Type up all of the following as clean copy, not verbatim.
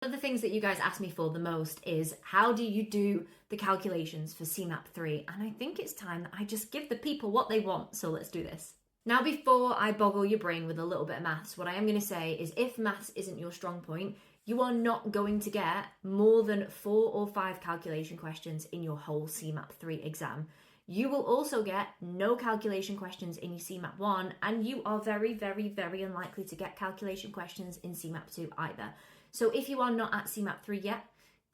One of the things that you guys ask me for the most is how do you do the calculations for CeMAP 3? And I think it's time that I just give the people what they want, so let's do this. Now, before I boggle your brain with a little bit of maths, what I am going to say is if maths isn't your strong point, you are not going to get more than 4 or 5 calculation questions in your whole CeMAP 3 exam. You will also get no calculation questions in your CeMAP 1, and you are very, very, very unlikely to get calculation questions in CeMAP 2 either. So if you are not at CeMAP 3 yet,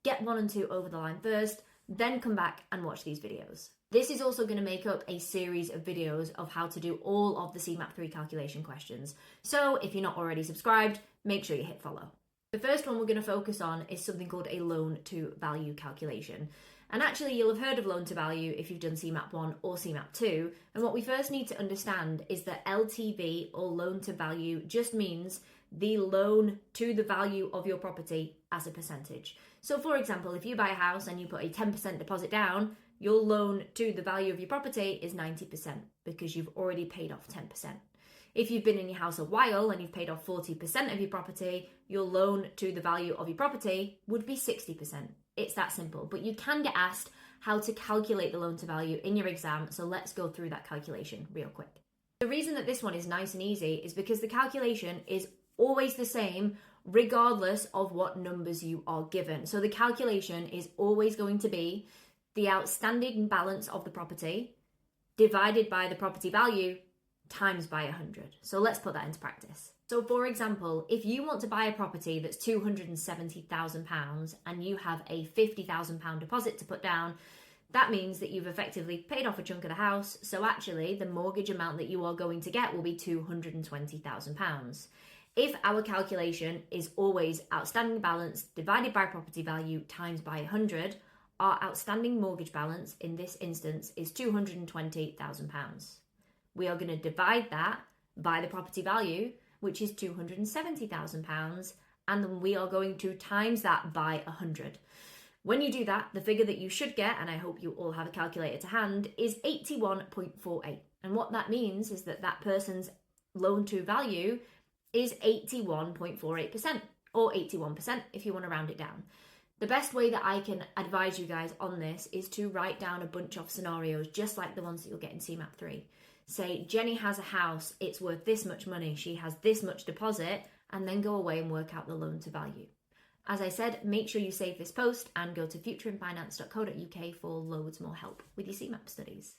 get 1 and 2 over the line first, then come back and watch these videos. This is also going to make up a series of videos of how to do all of the CeMAP 3 calculation questions. So if you're not already subscribed, make sure you hit follow. The first one we're going to focus on is something called a loan to value calculation. And actually you'll have heard of loan to value if you've done CeMAP 1 or CeMAP 2. And what we first need to understand is that LTV, or loan to value, just means the loan to the value of your property as a percentage. So for example, if you buy a house and you put a 10% deposit down, your loan to the value of your property is 90% because you've already paid off 10%. If you've been in your house a while and you've paid off 40% of your property, your loan to the value of your property would be 60%. It's that simple. But you can get asked how to calculate the loan to value in your exam, so let's go through that calculation real quick. The reason that this one is nice and easy is because the calculation is always the same regardless of what numbers you are given. So the calculation is always going to be the outstanding balance of the property divided by the property value times by 100. So let's put that into practice. So for example, if you want to buy a property that's £270,000 and you have a £50,000 deposit to put down, that means that you've effectively paid off a chunk of the house. So actually the mortgage amount that you are going to get will be £220,000. If our calculation is always outstanding balance divided by property value times by 100, our outstanding mortgage balance in this instance is £220,000. We are going to divide that by the property value, which is £270,000, and then we are going to times that by 100. When you do that, the figure that you should get, and I hope you all have a calculator to hand, is 81.48. And what that means is that that person's loan to value is 81.48%, or 81% if you want to round it down. The best way that I can advise you guys on this is to write down a bunch of scenarios just like the ones that you'll get in CeMAP 3. Say, Jenny has a house, it's worth this much money, she has this much deposit, and then go away and work out the loan to value. As I said, make sure you save this post and go to futureinfinance.co.uk for loads more help with your CeMAP studies.